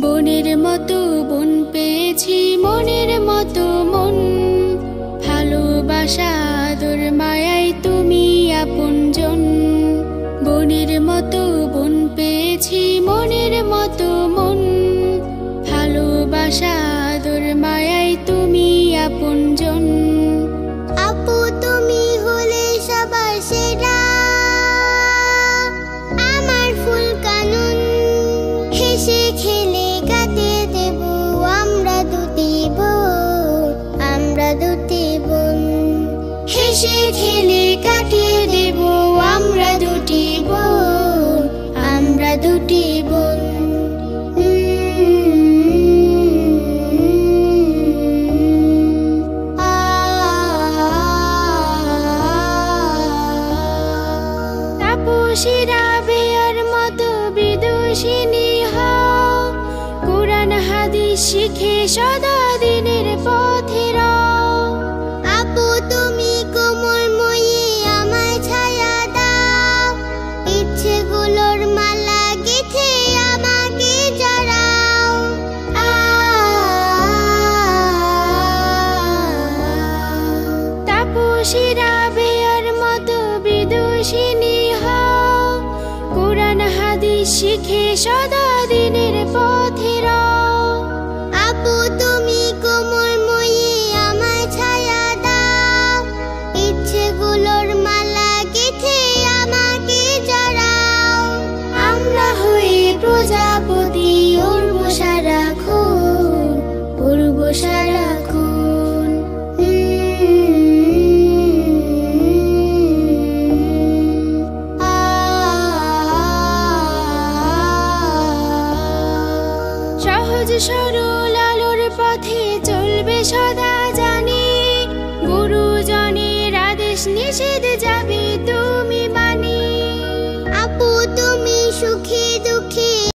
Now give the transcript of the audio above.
বনের মতো বন পেয়েছি, মনের মতো মন। ভালোবাসা আদর মায়ায় তুমি আপনজন। বনের মতো বন পেয়েছি, মনের মতো মন। ভালোবাসা আদর মায়ায় তুমি আপনজন। আপু তুমি হলে সবার সেরা, আমার ফুল কানুন। হেসে খেলে কাটিয়ে দেব আমরা দুটি বোন, আমরা দুটি বোন। হেসে খেলে কাটিয়ে দেব আমরা দুটি বোন, আমরা দুটি বোন। তাপসীরা বেয়ার মতো বিদুষিনী হও, কুরআন হাদিস শিখে সদা দিনের পথে রও। আপু তুমি কোমলময়ী আমায় ছায়া দাও, ইচ্ছেগুলোর মালা গেঁথে আমাকে জড়াও। তাপসীরা বেয়ার মতো বিদুষিনী হও, কুরআন হাদিস শিখে সদা দিনের পথে রও। আপু তুমি কোমলময়ী আমায় ছায়া দাও, ইচ্ছেগুলোর মালা গেঁথে আমাকে জড়াও। আমরা হয়ে প্রজাপতি উড়ব সারাক্ষণ, উড়ব সারাক্ষণ। সহজ সরল আলোর পথে চলবে সদা জানি, গুরুজনের আদেশ নিষেধ যাবে